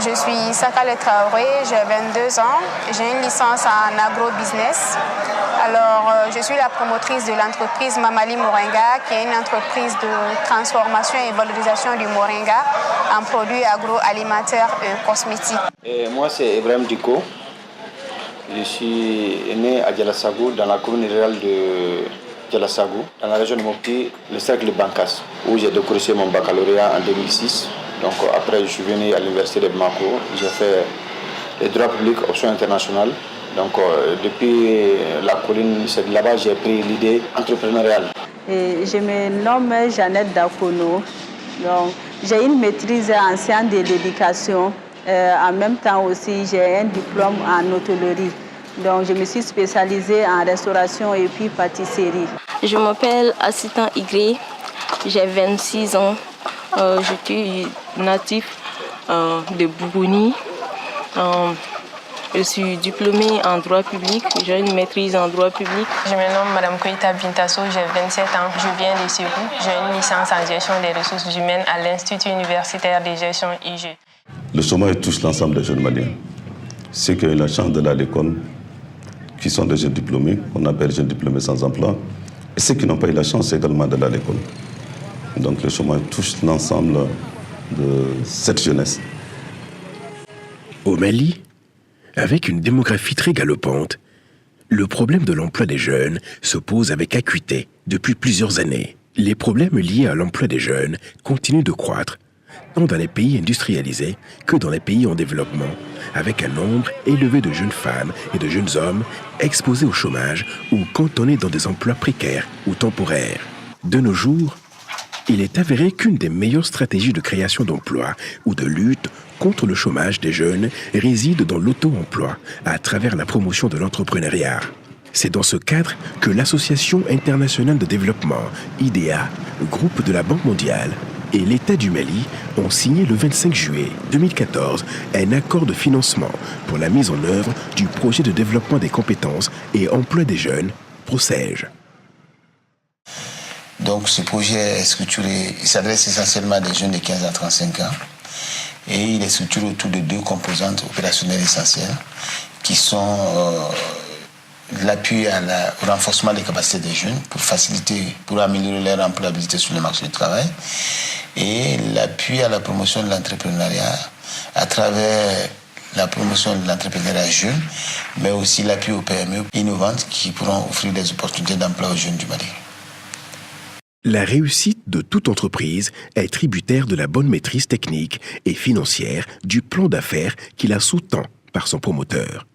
Je suis Sakale Traoré, j'ai 22 ans, j'ai une licence en agro-business. Alors, je suis la promotrice de l'entreprise Mamali Moringa, qui est une entreprise de transformation et valorisation du moringa en produits agroalimentaires et cosmétiques. Et moi, c'est Ibrahim Diko. Je suis né à Djalasagou, dans la commune rurale de Djalasagou, dans la région de Mopti, le cercle de Bankas, où j'ai décroché mon baccalauréat en 2006. Donc après, je suis venu à l'université de Bamako, j'ai fait les droits publics option internationale. Donc depuis la colline, c'est de là-bas que j'ai pris l'idée entrepreneuriale. Et je me nomme Jeannette Dakono. Donc j'ai une maîtrise en sciences de l'éducation. En même temps aussi, j'ai un diplôme en hôtellerie. Donc je me suis spécialisée en restauration et puis pâtisserie. Je m'appelle Assitan Igré, j'ai 26 ans. Je suis natif de Bougouni. Je suis diplômée en droit public, j'ai une maîtrise en droit public. Je me nomme Mme Koïta Bintasso, j'ai 27 ans, je viens de Ségou. J'ai une licence en gestion des ressources humaines à l'Institut universitaire de gestion IG. Le chômage touche l'ensemble des jeunes maliens. Ceux qui ont eu la chance d'aller à l'école, qui sont des jeunes diplômés, on appelle jeunes diplômés sans emploi, et ceux qui n'ont pas eu la chance également d'aller à l'école. Donc le chômage touche l'ensemble de cette jeunesse. Au Mali, avec une démographie très galopante, le problème de l'emploi des jeunes se pose avec acuité depuis plusieurs années. Les problèmes liés à l'emploi des jeunes continuent de croître, tant dans les pays industrialisés que dans les pays en développement, avec un nombre élevé de jeunes femmes et de jeunes hommes exposés au chômage ou cantonnés dans des emplois précaires ou temporaires. De nos jours, il est avéré qu'une des meilleures stratégies de création d'emplois ou de lutte contre le chômage des jeunes réside dans l'auto-emploi à travers la promotion de l'entrepreneuriat. C'est dans ce cadre que l'Association internationale de développement, IDEA, groupe de la Banque mondiale, et l'État du Mali ont signé le 25 juillet 2014 un accord de financement pour la mise en œuvre du projet de développement des compétences et emploi des jeunes, PROCEJ. Donc ce projet est structuré, il s'adresse essentiellement à des jeunes de 15 à 35 ans et il est structuré autour de deux composantes opérationnelles essentielles qui sont l'appui au renforcement des capacités des jeunes pour améliorer leur employabilité sur le marché du travail et l'appui à la promotion de l'entrepreneuriat à travers la promotion de l'entrepreneuriat jeune, mais aussi l'appui aux PME innovantes qui pourront offrir des opportunités d'emploi aux jeunes du Mali. La réussite de toute entreprise est tributaire de la bonne maîtrise technique et financière du plan d'affaires qui la sous-tend par son promoteur.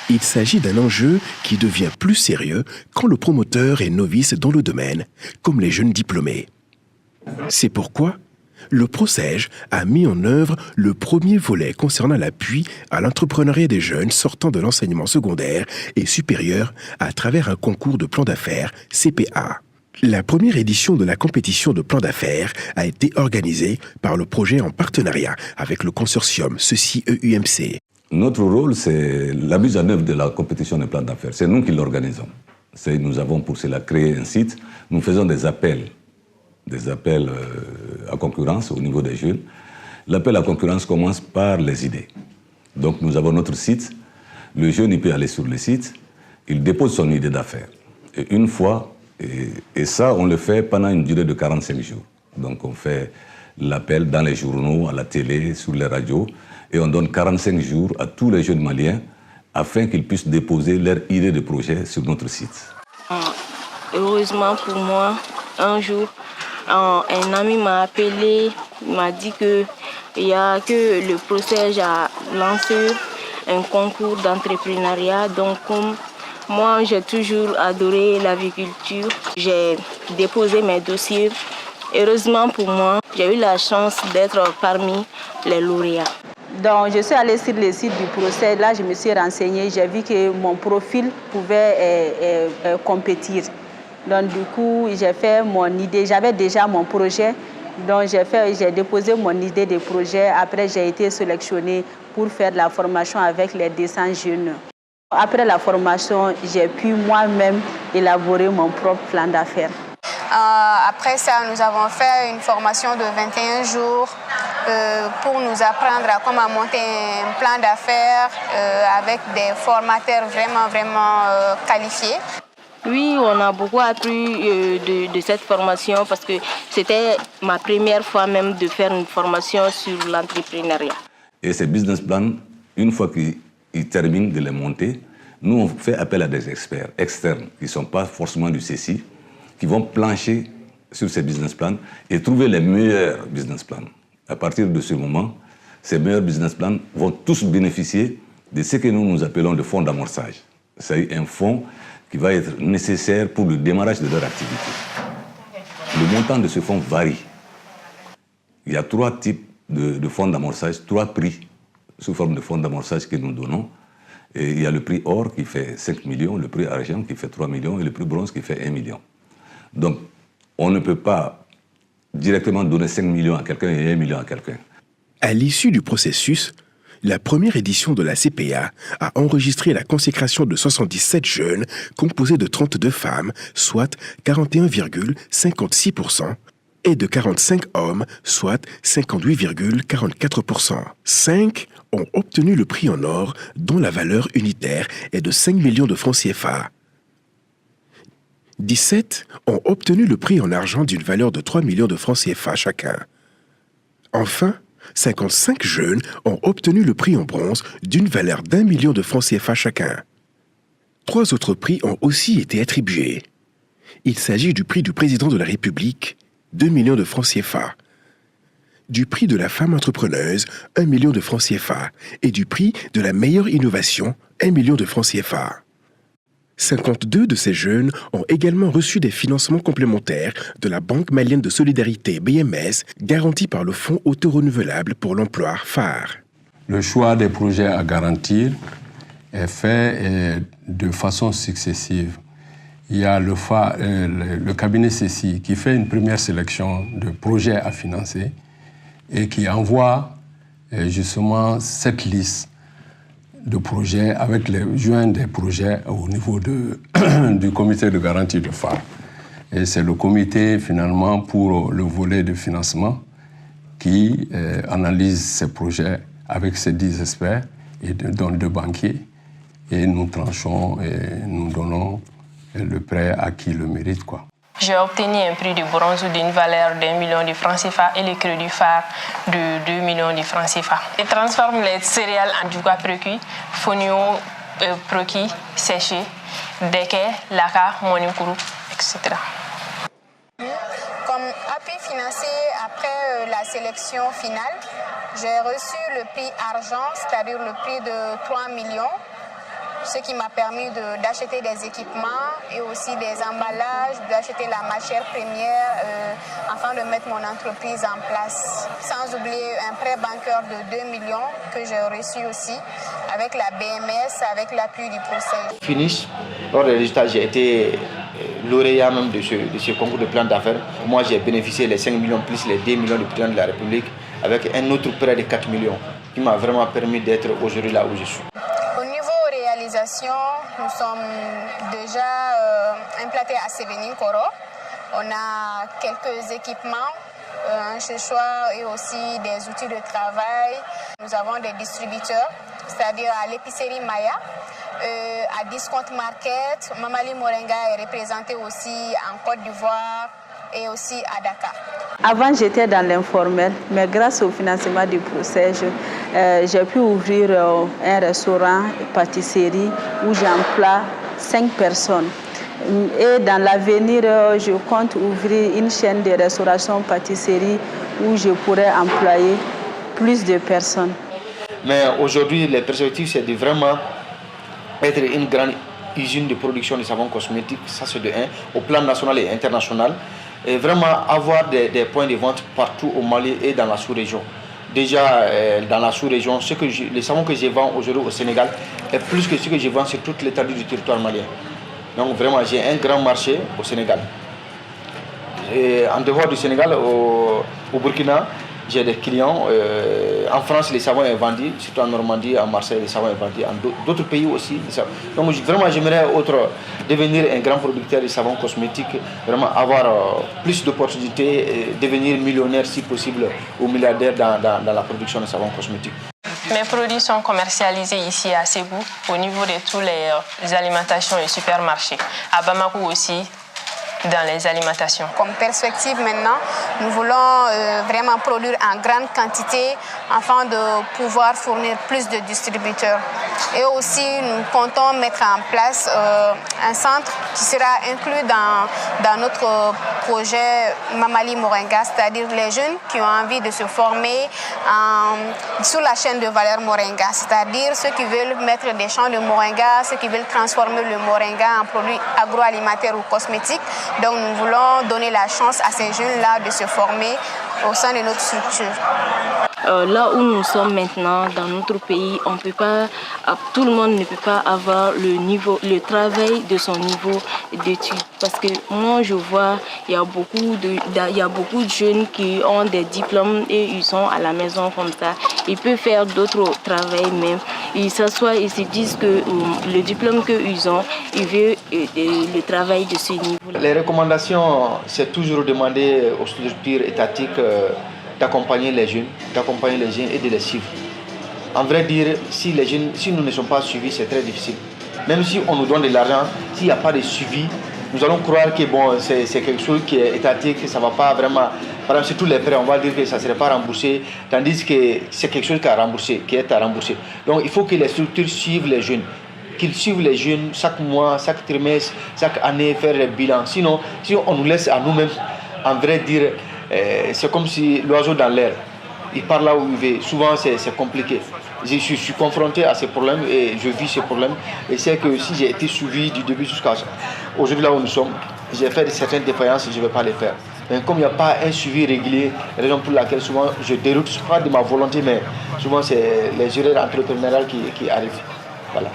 Il s'agit d'un enjeu qui devient plus sérieux quand le promoteur est novice dans le domaine, comme les jeunes diplômés. C'est pourquoi le PROCEJ a mis en œuvre le premier volet concernant l'appui à l'entrepreneuriat des jeunes sortant de l'enseignement secondaire et supérieur à travers un concours de plan d'affaires CPA. La première édition de la compétition de plan d'affaires a été organisée par le projet en partenariat avec le consortium Ceci-EUMC. Notre rôle, c'est la mise en œuvre de la compétition de plan d'affaires. C'est nous qui l'organisons. Nous avons pour cela créé un site. Nous faisons des appels à concurrence au niveau des jeunes. L'appel à concurrence commence par les idées. Donc nous avons notre site. Le jeune, il peut aller sur le site. Il dépose son idée d'affaires. Et une fois, et ça, on le fait pendant une durée de 45 jours. Donc on fait l'appel dans les journaux, à la télé, sur les radios, et on donne 45 jours à tous les jeunes maliens afin qu'ils puissent déposer leur idée de projet sur notre site. Heureusement pour moi, un jour, un ami m'a appelé, il m'a dit que le PROCEJ a lancé un concours d'entrepreneuriat. Donc comme Moi, j'ai toujours adoré l'aviculture. J'ai déposé mes dossiers. Heureusement pour moi, j'ai eu la chance d'être parmi les lauréats. Donc, je suis allée sur le site du procès. Là, je me suis renseignée. J'ai vu que mon profil pouvait compétir. Donc, du coup, j'ai fait mon idée. J'avais déjà mon projet. Donc, j'ai déposé mon idée de projet. Après, j'ai été sélectionnée pour faire la formation avec les 200 jeunes. Après la formation, j'ai pu moi-même élaborer mon propre plan d'affaires. Après ça, nous avons fait une formation de 21 jours pour nous apprendre à comment monter un plan d'affaires avec des formateurs vraiment qualifiés. Oui, on a beaucoup appris de cette formation parce que c'était ma première fois même de faire une formation sur l'entrepreneuriat. Et ces business plans, une fois qu'ils terminent de les monter, nous on fait appel à des experts externes qui ne sont pas forcément du CECI, qui vont plancher sur ces business plans et trouver les meilleurs business plans. À partir de ce moment, ces meilleurs business plans vont tous bénéficier de ce que nous appelons le fonds d'amorçage. C'est un fonds qui va être nécessaire pour le démarrage de leur activité. Le montant de ce fonds varie. Il y a 3 types de fonds d'amorçage, 3 prix sous forme de fonds d'amorçage que nous donnons. Et il y a le prix or qui fait 5 millions, le prix argent qui fait 3 millions et le prix bronze qui fait 1 million. Donc, on ne peut pas directement donner 5 millions à quelqu'un et 1 million à quelqu'un. À l'issue du processus, la première édition de la CPA a enregistré la consécration de 77 jeunes composés de 32 femmes, soit 41,56%, et de 45 hommes, soit 58,44%. 5 ont obtenu le prix en or, dont la valeur unitaire est de 5 millions de francs CFA. 17 ont obtenu le prix en argent d'une valeur de 3 millions de francs CFA chacun. Enfin, 55 jeunes ont obtenu le prix en bronze d'une valeur d'1 million de francs CFA chacun. 3 autres prix ont aussi été attribués. Il s'agit du prix du président de la République, 2 millions de francs CFA, du prix de la femme entrepreneuse, 1 million de francs CFA, et du prix de la meilleure innovation, 1 million de francs CFA. 52 de ces jeunes ont également reçu des financements complémentaires de la Banque malienne de solidarité BMS, garantis par le Fonds auto-renouvelable pour l'emploi phare. Le choix des projets à garantir est fait de façon successive. Il y a le cabinet CECI qui fait une première sélection de projets à financer et qui envoie justement cette liste de projets avec les joints des projets au niveau du comité de garantie de phare. Et c'est le comité finalement pour le volet de financement qui analyse ces projets avec ses 10 experts et 2 banquiers. Et nous tranchons et nous donnons le prêt à qui le mérite, quoi. J'ai obtenu un prix de bronze d'une valeur d'1 million de francs CFA et le crédit phare de 2 millions de francs CFA. Je transforme les céréales en djouga précuit, fonio proki, séché, deke, laka, monikourou, etc. Comme appui financier après la sélection finale, j'ai reçu le prix argent, c'est-à-dire le prix de 3 millions. Ce qui m'a permis d'acheter des équipements et aussi des emballages, d'acheter la matière première afin de mettre mon entreprise en place. Sans oublier un prêt bancaire de 2 millions que j'ai reçu aussi avec la BMS, avec l'appui du procès. Finish, lors des résultats, j'ai été lauréat même de ce concours de plan d'affaires. Moi, j'ai bénéficié les 5 millions plus les 2 millions du président de la République avec un autre prêt de 4 millions qui m'a vraiment permis d'être aujourd'hui là où je suis. Nous sommes déjà implantés à Sévénin-Koro. On a quelques équipements, un chez-soi et aussi des outils de travail. Nous avons des distributeurs, c'est-à-dire à l'épicerie Maya, à Discount Market. Mamali Moringa est représenté aussi en Côte d'Ivoire et aussi à Dakar. Avant, j'étais dans l'informel, mais grâce au financement du procès, j'ai pu ouvrir un restaurant, une pâtisserie, où j'emploie 5 personnes. Et dans l'avenir, je compte ouvrir une chaîne de restauration pâtisserie où je pourrais employer plus de personnes. Mais aujourd'hui, les perspectives, c'est de vraiment être une grande usine de production de savon cosmétique, ça c'est de 1, au plan national et international. Et vraiment avoir des points de vente partout au Mali et dans la sous-région. Déjà dans la sous-région, les savons que je vends aujourd'hui au Sénégal est plus que ce que je vends sur toute l'étendue du territoire malien. Donc vraiment j'ai un grand marché au Sénégal. Et en dehors du Sénégal, au Burkina, j'ai des clients. En France, les savons sont vendus, surtout en Normandie, à Marseille, les savons sont vendus. En d'autres pays aussi. Donc vraiment, j'aimerais devenir un grand producteur de savons cosmétiques, vraiment avoir plus d'opportunités, devenir millionnaire si possible ou milliardaire dans la production de savons cosmétiques. Mes produits sont commercialisés ici à Ségou, au niveau de tous les alimentations et supermarchés. À Bamako aussi, dans les alimentations. Comme perspective maintenant, nous voulons vraiment produire en grande quantité afin de pouvoir fournir plus de distributeurs. Et aussi, nous comptons mettre en place un centre qui sera inclus dans notre projet Mamali Moringa, c'est-à-dire les jeunes qui ont envie de se former sur la chaîne de valeur Moringa, c'est-à-dire ceux qui veulent mettre des champs de Moringa, ceux qui veulent transformer le Moringa en produits agroalimentaires ou cosmétiques. Donc nous voulons donner la chance à ces jeunes-là de se former au sein de notre structure. Là où nous sommes maintenant, dans notre pays, on peut pas, tout le monde ne peut pas avoir le travail de son niveau d'études. Parce que moi, je vois, il y a beaucoup de jeunes qui ont des diplômes et ils sont à la maison comme ça. Ils peuvent faire d'autres travaux, mais ils s'assoient et se disent que le diplôme qu'ils ont, ils veulent le travail de ce niveau. Les recommandations, c'est toujours demander aux structures étatiques d'accompagner les jeunes et de les suivre. En vrai dire, si nous ne sommes pas suivis, c'est très difficile. Même si on nous donne de l'argent, s'il n'y a pas de suivi, nous allons croire que bon, c'est quelque chose qui est étatique, que ça ne va pas vraiment. Par exemple, sur tous les prêts, on va dire que ça ne serait pas remboursé, tandis que c'est quelque chose qui est à rembourser. Donc il faut que les structures suivent les jeunes. Qu'ils suivent les jeunes chaque mois, chaque trimestre, chaque année, faire le bilan. Sinon, si on nous laisse à nous-mêmes, en vrai dire, c'est comme si l'oiseau dans l'air, il part là où il veut. Souvent, c'est compliqué. Je suis confronté à ces problèmes et je vis ces problèmes. Et c'est que si j'ai été suivi du début jusqu'à aujourd'hui, là où nous sommes, j'ai fait certaines défaillances et je ne vais pas les faire. Mais comme il n'y a pas un suivi régulier, raison pour laquelle souvent je déroute, pas de ma volonté, mais souvent c'est les erreurs entrepreneuriales qui arrivent. Voilà.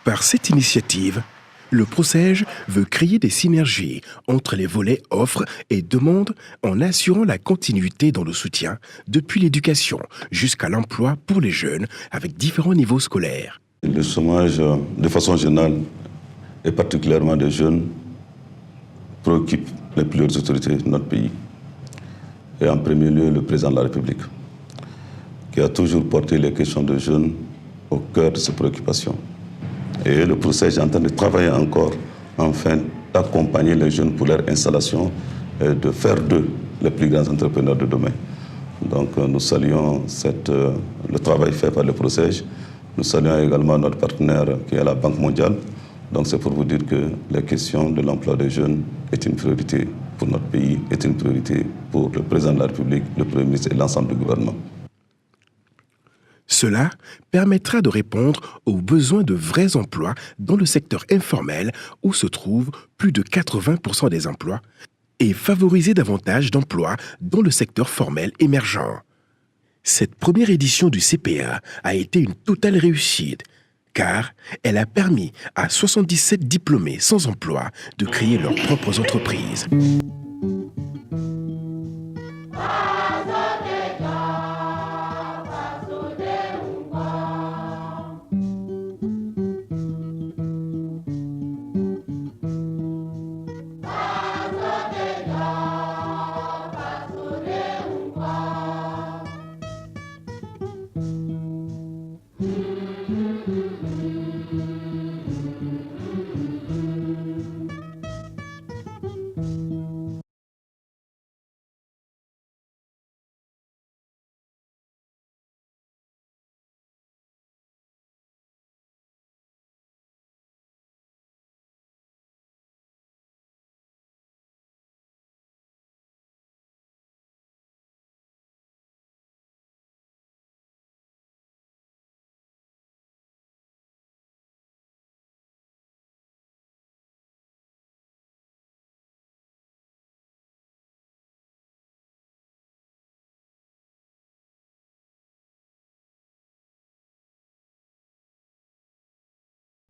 Par cette initiative, le PROCEJ veut créer des synergies entre les volets offres et demandes en assurant la continuité dans le soutien depuis l'éducation jusqu'à l'emploi pour les jeunes avec différents niveaux scolaires. Le chômage, de façon générale, et particulièrement des jeunes, préoccupe les plus hautes autorités de notre pays. Et en premier lieu, le président de la République, qui a toujours porté les questions des jeunes au cœur de ses préoccupations. Et le PROCEJ est en train de travailler encore afin d'accompagner les jeunes pour leur installation et de faire d'eux les plus grands entrepreneurs de demain. Donc nous saluons le travail fait par le PROCEJ. Nous saluons également notre partenaire qui est la Banque mondiale. Donc c'est pour vous dire que la question de l'emploi des jeunes est une priorité pour notre pays, est une priorité pour le président de la République, le Premier ministre et l'ensemble du gouvernement. Cela permettra de répondre aux besoins de vrais emplois dans le secteur informel où se trouvent plus de 80% des emplois et favoriser davantage d'emplois dans le secteur formel émergent. Cette première édition du CPA a été une totale réussite car elle a permis à 77 diplômés sans emploi de créer leurs propres entreprises.